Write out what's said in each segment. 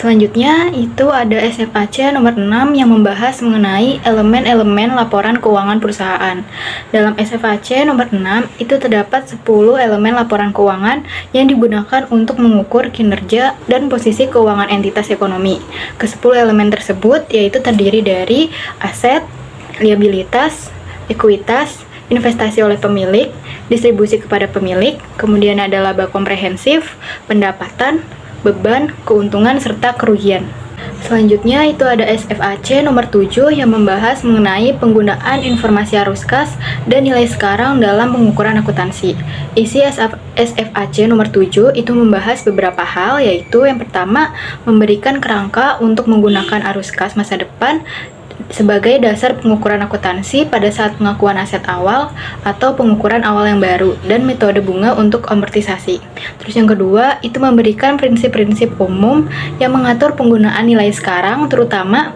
Selanjutnya itu ada SFAC nomor 6 yang membahas mengenai elemen-elemen laporan keuangan perusahaan. Dalam SFAC nomor 6 itu terdapat 10 elemen laporan keuangan yang digunakan untuk mengukur kinerja dan posisi keuangan entitas ekonomi. Ke-10 elemen tersebut yaitu terdiri dari aset, liabilitas, ekuitas, investasi oleh pemilik, distribusi kepada pemilik, kemudian ada laba komprehensif, pendapatan, beban, keuntungan, serta kerugian. Selanjutnya itu ada SFAC nomor 7 yang membahas mengenai penggunaan informasi arus kas dan nilai sekarang dalam pengukuran akuntansi. Isi SFAC nomor 7 itu membahas beberapa hal, yaitu yang pertama memberikan kerangka untuk menggunakan arus kas masa depan sebagai dasar pengukuran akuntansi pada saat pengakuan aset awal atau pengukuran awal yang baru dan metode bunga untuk amortisasi. Terus yang kedua, itu memberikan prinsip-prinsip umum yang mengatur penggunaan nilai sekarang terutama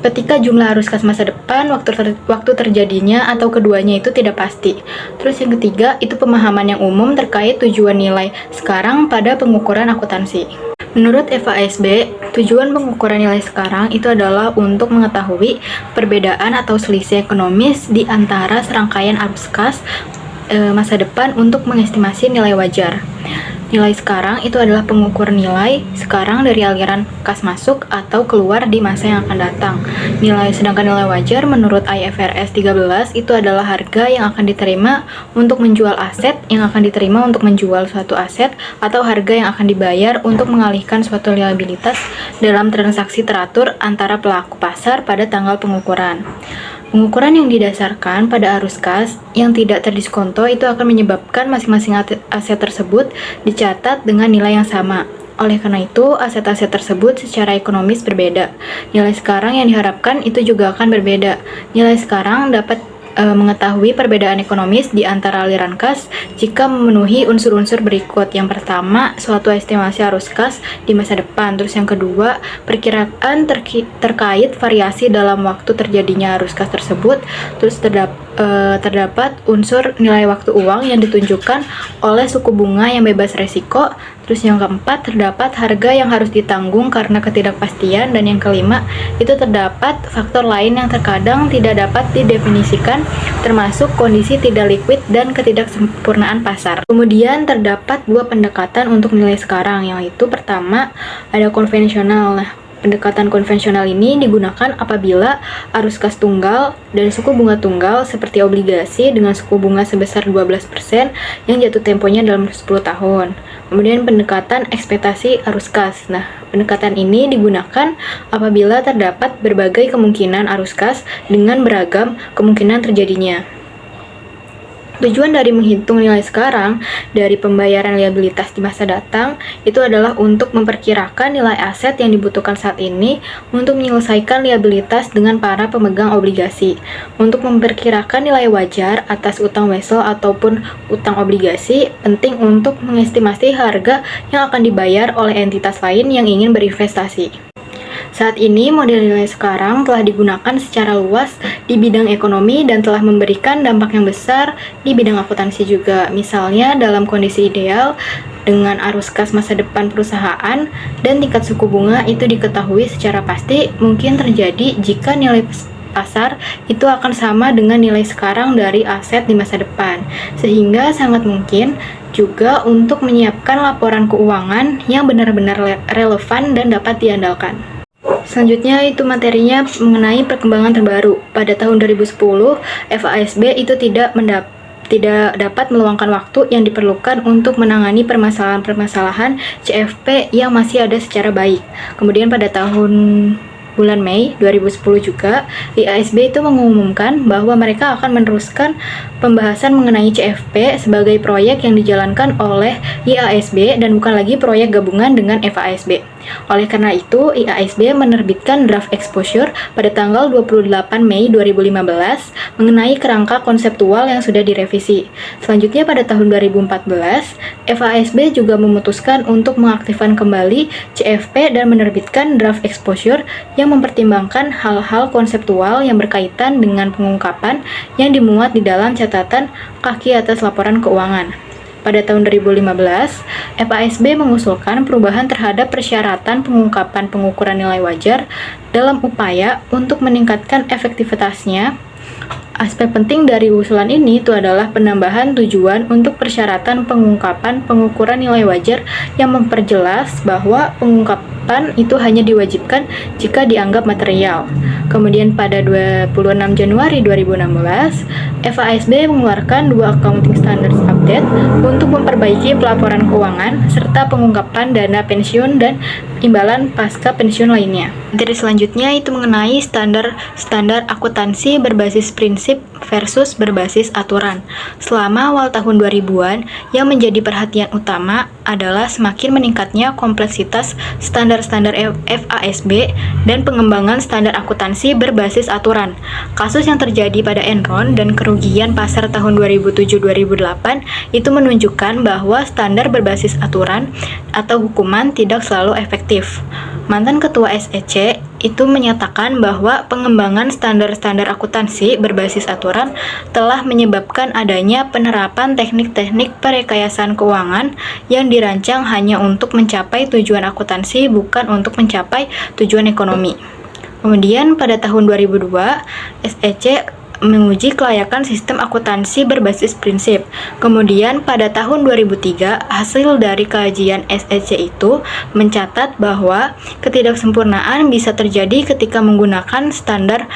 ketika jumlah arus kas masa depan, waktu terjadinya atau keduanya itu tidak pasti. Terus yang ketiga, itu pemahaman yang umum terkait tujuan nilai sekarang pada pengukuran akuntansi. Menurut FASB, tujuan pengukuran nilai sekarang itu adalah untuk mengetahui perbedaan atau selisih ekonomis di antara serangkaian arus kas masa depan untuk mengestimasi nilai wajar. Nilai sekarang itu adalah pengukur nilai sekarang dari aliran kas masuk atau keluar di masa yang akan datang. Sedangkan nilai wajar menurut IFRS 13 itu adalah harga yang akan diterima untuk menjual aset, yang akan diterima untuk menjual suatu aset, atau harga yang akan dibayar untuk mengalihkan suatu liabilitas dalam transaksi teratur antara pelaku pasar pada tanggal pengukuran. Pengukuran yang didasarkan pada arus kas yang tidak terdiskonto itu akan menyebabkan masing-masing aset tersebut dicatat dengan nilai yang sama. Oleh karena itu, aset-aset tersebut secara ekonomis berbeda. Nilai sekarang yang diharapkan itu juga akan berbeda. Nilai sekarang dapat mengetahui perbedaan ekonomis di antara aliran kas jika memenuhi unsur-unsur berikut. Yang pertama, suatu estimasi arus kas di masa depan. Terus yang kedua, perkiraan terkait variasi dalam waktu terjadinya arus kas tersebut. Terus terdapat unsur nilai waktu uang yang ditunjukkan oleh suku bunga yang bebas resiko. Terus yang keempat, terdapat harga yang harus ditanggung karena ketidakpastian. Dan yang kelima, itu terdapat faktor lain yang terkadang tidak dapat didefinisikan, termasuk kondisi tidak likuid dan ketidaksempurnaan pasar. Kemudian terdapat dua pendekatan untuk nilai sekarang, yaitu pertama, ada konvensional. Pendekatan konvensional ini digunakan apabila arus kas tunggal dan suku bunga tunggal seperti obligasi dengan suku bunga sebesar 12% yang jatuh temponya dalam 10 tahun. Kemudian pendekatan ekspektasi arus kas. Pendekatan ini digunakan apabila terdapat berbagai kemungkinan arus kas dengan beragam kemungkinan terjadinya. Tujuan dari menghitung nilai sekarang dari pembayaran liabilitas di masa datang itu adalah untuk memperkirakan nilai aset yang dibutuhkan saat ini untuk menyelesaikan liabilitas dengan para pemegang obligasi. Untuk memperkirakan nilai wajar atas utang wesel ataupun utang obligasi, penting untuk mengestimasi harga yang akan dibayar oleh entitas lain yang ingin berinvestasi. Saat ini, model nilai sekarang telah digunakan secara luas di bidang ekonomi dan telah memberikan dampak yang besar di bidang akuntansi juga. Misalnya, dalam kondisi ideal, dengan arus kas masa depan perusahaan dan tingkat suku bunga itu diketahui secara pasti mungkin terjadi jika nilai pasar itu akan sama dengan nilai sekarang dari aset di masa depan. Sehingga sangat mungkin juga untuk menyiapkan laporan keuangan yang benar-benar relevan dan dapat diandalkan. Selanjutnya itu materinya mengenai perkembangan terbaru. Pada tahun 2010, FASB itu tidak dapat meluangkan waktu yang diperlukan untuk menangani permasalahan-permasalahan CFP yang masih ada secara baik. Kemudian pada bulan Mei 2010 juga, IASB itu mengumumkan bahwa mereka akan meneruskan pembahasan mengenai CFP sebagai proyek yang dijalankan oleh IASB dan bukan lagi proyek gabungan dengan FASB. Oleh karena itu, IASB menerbitkan draft exposure pada tanggal 28 Mei 2015 mengenai kerangka konseptual yang sudah direvisi. Selanjutnya pada tahun 2014, FASB juga memutuskan untuk mengaktifkan kembali CFP dan menerbitkan draft exposure yang mempertimbangkan hal-hal konseptual yang berkaitan dengan pengungkapan yang dimuat di dalam catatan kaki atas laporan keuangan. Pada tahun 2015, FASB mengusulkan perubahan terhadap persyaratan pengungkapan pengukuran nilai wajar dalam upaya untuk meningkatkan efektivitasnya. Aspek penting dari usulan ini itu adalah penambahan tujuan untuk persyaratan pengungkapan pengukuran nilai wajar yang memperjelas bahwa pengungkapan itu hanya diwajibkan jika dianggap material. Kemudian pada 26 Januari 2016, FASB mengeluarkan 2 Accounting Standards Update untuk memperbaiki pelaporan keuangan serta pengungkapan dana pensiun dan imbalan pasca pensiun lainnya. Materi selanjutnya itu mengenai standar akuntansi berbasis prinsip versus berbasis aturan. Selama awal tahun 2000-an, yang menjadi perhatian utama adalah semakin meningkatnya kompleksitas standar-standar FASB dan pengembangan standar akuntansi berbasis aturan. Kasus yang terjadi pada Enron dan kerugian pasar tahun 2007-2008 itu menunjukkan bahwa standar berbasis aturan atau hukuman tidak selalu efektif. Mantan Ketua SEC itu menyatakan bahwa pengembangan standar-standar akuntansi berbasis aturan telah menyebabkan adanya penerapan teknik-teknik perekayasaan keuangan yang dirancang hanya untuk mencapai tujuan akuntansi, bukan untuk mencapai tujuan ekonomi. Kemudian pada tahun 2002, SEC menguji kelayakan sistem akuntansi berbasis prinsip. Kemudian pada tahun 2003, hasil dari kajian SEC itu mencatat bahwa ketidaksempurnaan bisa terjadi ketika menggunakan standar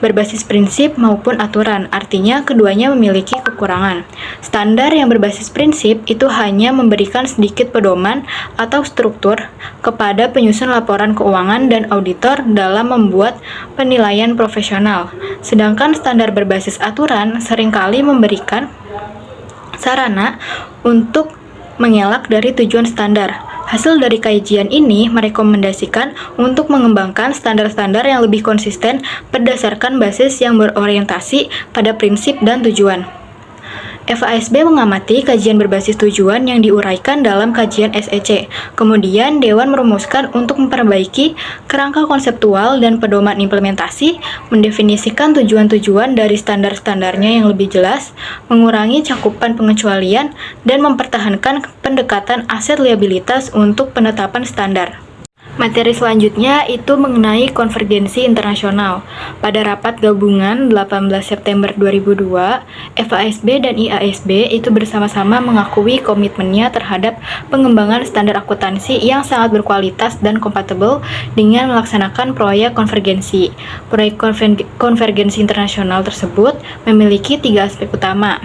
berbasis prinsip maupun aturan, artinya keduanya memiliki kekurangan. Standar yang berbasis prinsip itu hanya memberikan sedikit pedoman atau struktur kepada penyusun laporan keuangan dan auditor dalam membuat penilaian profesional. Sedangkan standar berbasis aturan seringkali memberikan sarana untuk mengelak dari tujuan standar. Hasil dari kajian ini merekomendasikan untuk mengembangkan standar-standar yang lebih konsisten berdasarkan basis yang berorientasi pada prinsip dan tujuan. FASB mengamati kajian berbasis tujuan yang diuraikan dalam kajian SEC. Kemudian, Dewan merumuskan untuk memperbaiki kerangka konseptual dan pedoman implementasi, mendefinisikan tujuan-tujuan dari standar-standarnya yang lebih jelas, mengurangi cakupan pengecualian, dan mempertahankan pendekatan aset liabilitas untuk penetapan standar. Materi selanjutnya itu mengenai konvergensi internasional. Pada rapat gabungan 18 September 2002, FASB dan IASB itu bersama-sama mengakui komitmennya terhadap pengembangan standar akuntansi yang sangat berkualitas dan kompatibel dengan melaksanakan proyek konvergensi. Proyek konvergensi internasional tersebut memiliki 3 aspek utama,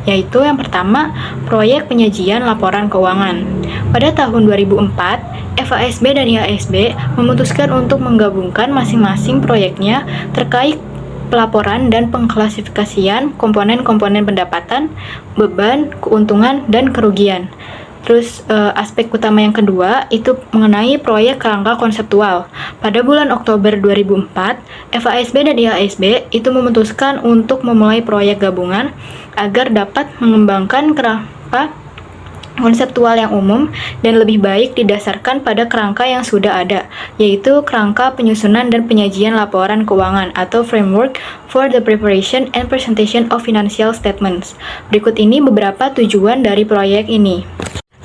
yaitu yang pertama, proyek penyajian laporan keuangan. Pada tahun 2004, FASB dan IASB memutuskan untuk menggabungkan masing-masing proyeknya terkait pelaporan dan pengklasifikasian komponen-komponen pendapatan, beban, keuntungan, dan kerugian. Terus aspek utama yang kedua itu mengenai proyek kerangka konseptual. Pada bulan Oktober 2004, FASB dan IASB itu memutuskan untuk memulai proyek gabungan agar dapat mengembangkan kerangka konseptual yang umum dan lebih baik didasarkan pada kerangka yang sudah ada, yaitu kerangka penyusunan dan penyajian laporan keuangan atau Framework for the Preparation and Presentation of Financial Statements. Berikut ini beberapa tujuan dari proyek ini.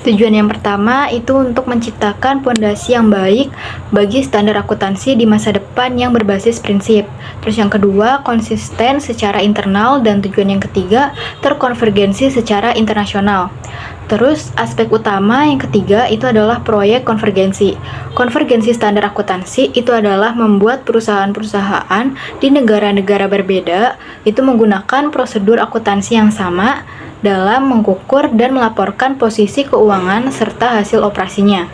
Tujuan yang pertama itu untuk menciptakan fondasi yang baik bagi standar akuntansi di masa depan yang berbasis prinsip. Terus yang kedua, konsisten secara internal, dan tujuan yang ketiga, terkonvergensi secara internasional. Terus aspek utama yang ketiga itu adalah proyek konvergensi. Konvergensi standar akuntansi itu adalah membuat perusahaan-perusahaan di negara-negara berbeda itu menggunakan prosedur akuntansi yang sama dalam mengukur dan melaporkan posisi keuangan serta hasil operasinya.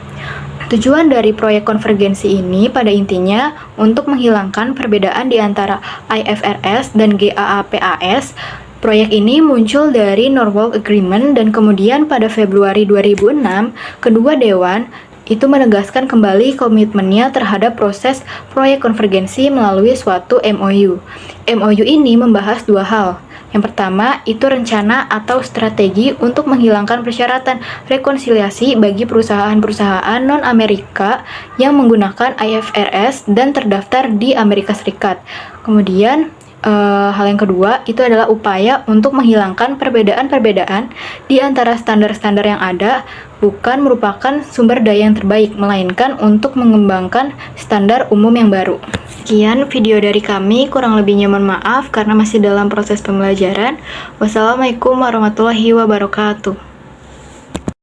Tujuan dari proyek konvergensi ini pada intinya untuk menghilangkan perbedaan di antara IFRS dan GAAP-AS. Proyek ini muncul dari Norwalk Agreement dan kemudian pada Februari 2006, kedua dewan itu menegaskan kembali komitmennya terhadap proses proyek konvergensi melalui suatu MOU. MOU ini membahas dua hal. Yang pertama, itu rencana atau strategi untuk menghilangkan persyaratan rekonsiliasi bagi perusahaan-perusahaan non-Amerika yang menggunakan IFRS dan terdaftar di Amerika Serikat. Kemudian, hal yang kedua itu adalah upaya untuk menghilangkan perbedaan-perbedaan di antara standar-standar yang ada, bukan merupakan sumber daya yang terbaik, melainkan untuk mengembangkan standar umum yang baru. Sekian video dari kami, kurang lebihnya mohon maaf karena masih dalam proses pembelajaran. Wassalamualaikum warahmatullahi wabarakatuh.